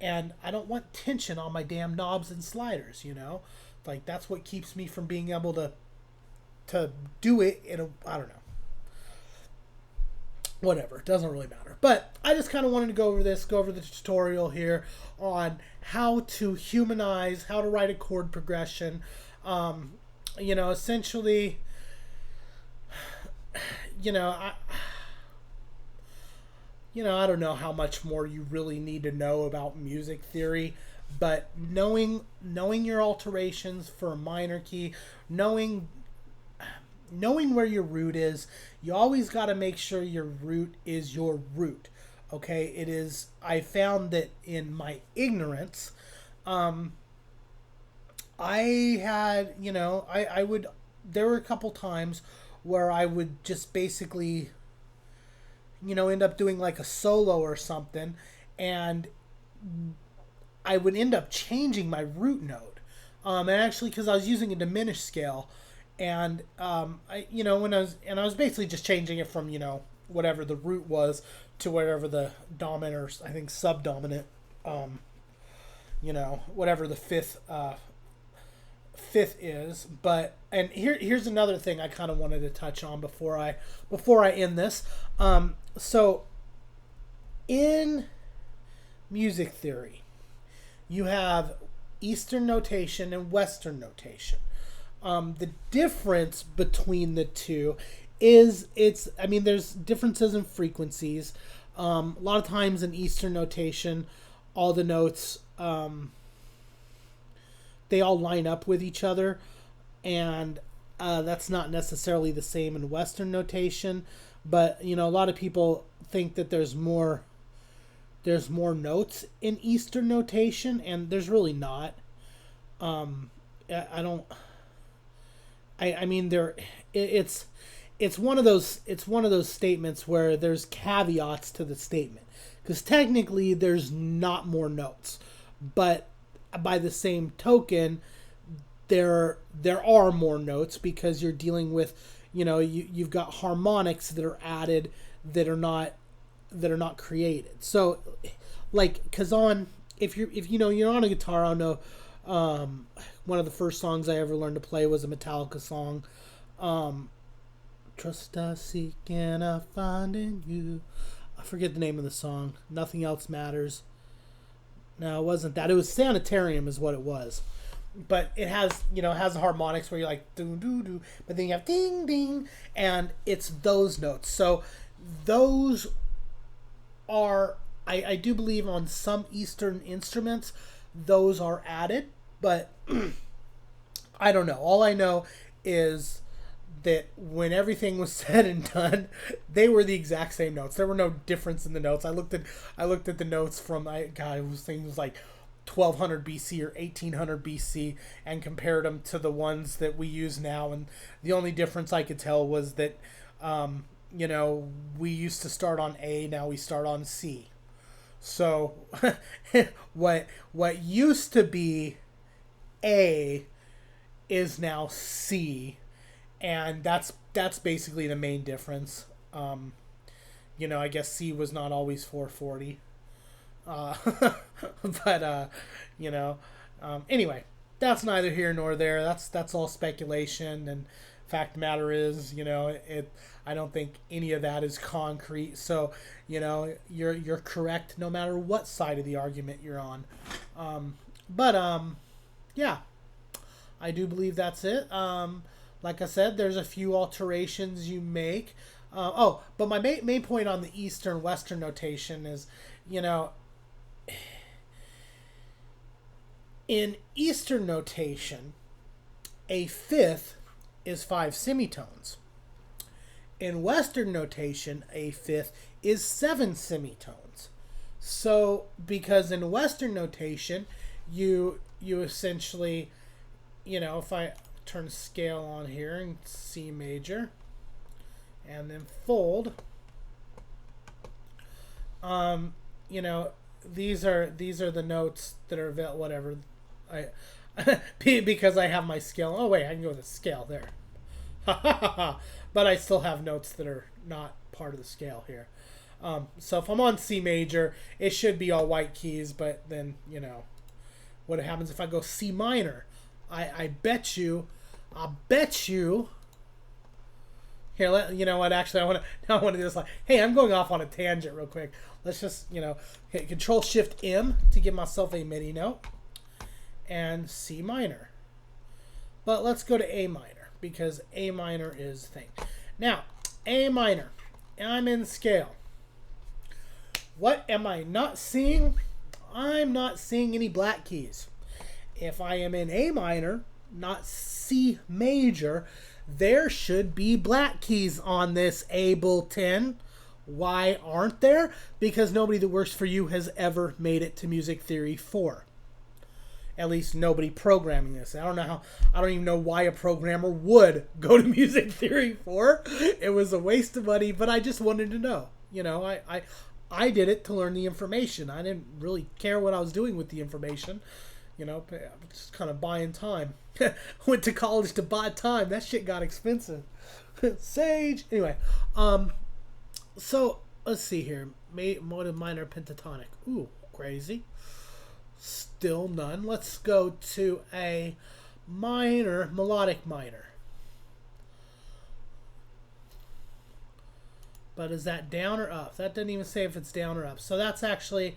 [SPEAKER 1] And I don't want tension on my damn knobs and sliders, you know? Like, that's what keeps me from being able to do it in a, I don't know. Whatever, it doesn't really matter. But I just kind of wanted to go over the tutorial here on how to humanize, how to write a chord progression. You know, essentially, you know, I don't know how much more you really need to know about music theory, but knowing your alterations for a minor key, knowing where your root is, you always got to make sure your root is your root. Okay, it is. I found that in my ignorance, I had, you know, I would. There were a couple times where I would just basically, you know, end up doing like a solo or something, and I would end up changing my root note. And actually, because I was using a diminished scale, and I was basically just changing it from, you know, whatever the root was to whatever the dominant, or I think subdominant, you know, whatever the fifth is. But and here's another thing I kind of wanted to touch on before I end this. So in music theory, you have Eastern notation and Western notation. The difference between the two is there's differences in frequencies. A lot of times in Eastern notation, all the notes, they all line up with each other, and that's not necessarily the same in Western notation. But, you know, a lot of people think that there's more notes in Eastern notation, and there's really not. It's one of those statements where there's caveats to the statement, because technically there's not more notes, but by the same token, there are more notes, because you're dealing with, you know, you've got harmonics that are added that are not created. So, like, because if you know you're on a guitar, I don't know. One of the first songs I ever learned to play was a Metallica song. Trust I seek and I find in you. I forget the name of the song. Nothing Else Matters. No, it wasn't that. It was Sanitarium is what it was. But it has, you know, has the harmonics where you're like doo doo doo, but then you have ding ding, and it's those notes. So those are, I do believe on some Eastern instruments those are added, but I don't know. All I know is that when everything was said and done, they were the exact same notes. There were no difference in the notes. I looked at the notes from, it was like 1200 BC or 1800 BC and compared them to the ones that we use now, and the only difference I could tell was that you know, we used to start on A, now we start on C. So what used to be A is now C, and that's basically the main difference. You know, I guess C was not always 440. But you know, anyway, that's neither here nor there. That's all speculation, and fact of the matter is, you know, I don't think any of that is concrete. So, you know, you're correct no matter what side of the argument you're on. Yeah, I do believe that's it. Like I said, there's a few alterations you make. But my main point on the Eastern-Western notation is, you know, in Eastern notation, a fifth is 5 semitones. In Western notation, a fifth is 7 semitones. So, because in Western notation, you essentially, if I turn scale on here in C major, and then fold, these are the notes that are whatever I because I have my scale. Oh wait, I can go with the scale there. But I still have notes that are not part of the scale here. So if I'm on C major, it should be all white keys, but then, what happens if I go C minor? I bet you, here, you know what, actually, I want to do this, like, hey, I'm going off on a tangent real quick. Let's just, hit Control-Shift-M to give myself a MIDI note, and C minor. But let's go to A minor, because A minor is the thing. Now, A minor, I'm in scale. What am I not seeing? I'm not seeing any black keys. If I am in A minor, not C major, there should be black keys on this Ableton. Why aren't there? Because nobody that works for you has ever made it to Music Theory 4. At least nobody programming this. I don't even know why a programmer would go to Music Theory 4. It was a waste of money, but I just wanted to know. I did it to learn the information. I didn't really care what I was doing with the information. Just kind of buying time. Went to college to buy time. That shit got expensive. Sage. Anyway, so let's see here. Motive minor pentatonic. Ooh, crazy. Still none. Let's go to a minor, melodic minor. But is that down or up? That doesn't even say if it's down or up. So that's actually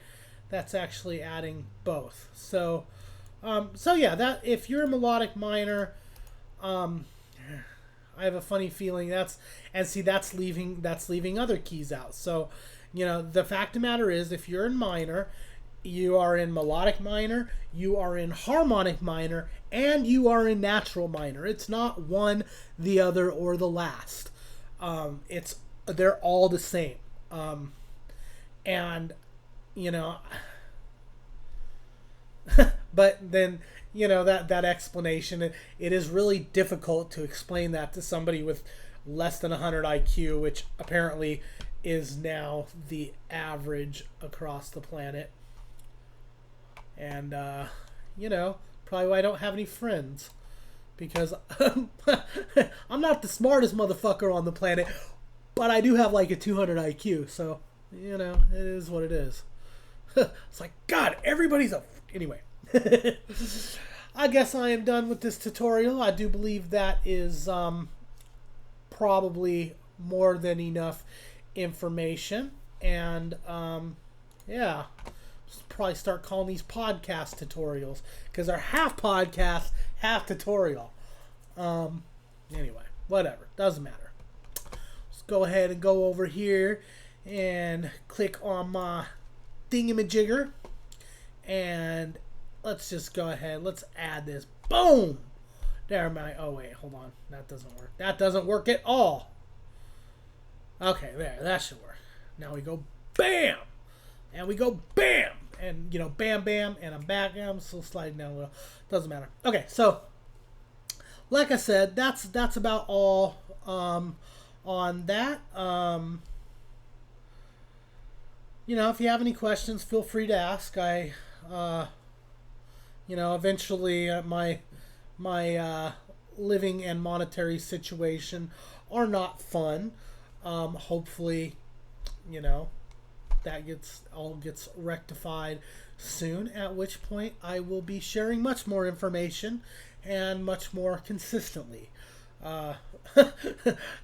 [SPEAKER 1] adding both. So yeah, that if you're a melodic minor, I have a funny feeling that's leaving other keys out. So, the fact of the matter is, if you're in minor, you are in melodic minor, you are in harmonic minor, and you are in natural minor. It's not one, the other, or the last. They're all the same. But then, that explanation, it is really difficult to explain that to somebody with less than 100 IQ, which apparently is now the average across the planet. And, probably why I don't have any friends. Because I'm not the smartest motherfucker on the planet, but I do have like a 200 IQ, so, it is what it is. It's like, God, everybody's Anyway. I guess I am done with this tutorial. I do believe that is probably more than enough information. And, yeah. Probably start calling these podcast tutorials, because they're half podcast, half tutorial. Anyway, whatever. Doesn't matter. Let's go ahead and go over here and click on my thingamajigger. And let's just go ahead. Let's add this. Boom! There, oh, wait. Hold on. That doesn't work. That doesn't work at all. Okay, there. That should work. Now we go BAM! And we go BAM! And, bam, bam. And I'm back. I'm still sliding down a little. Doesn't matter. Okay, so, like I said, that's about all on that. If you have any questions, feel free to ask. Eventually my living and monetary situation are not fun. Hopefully, that gets rectified soon, at which point I will be sharing much more information and much more consistently.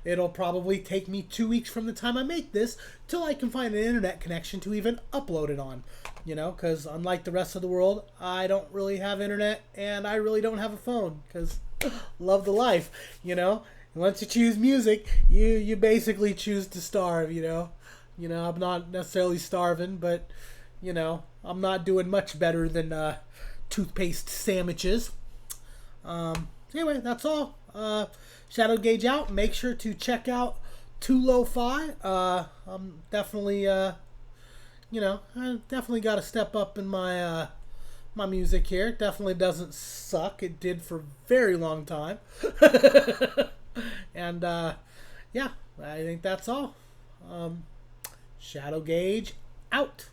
[SPEAKER 1] It'll probably take me 2 weeks from the time I make this till I can find an internet connection to even upload it on. Because unlike the rest of the world, I don't really have internet, and I really don't have a phone, because love the life, Once you choose music, you basically choose to starve, I'm not necessarily starving, but, I'm not doing much better than toothpaste sandwiches. Anyway, that's all. Shadow Gauge out. Make sure to check out 2 Lo-Fi. I'm definitely I definitely got to step up in my music here. It definitely doesn't suck. It did for a very long time. And yeah, I think that's all. Shadow Gauge out.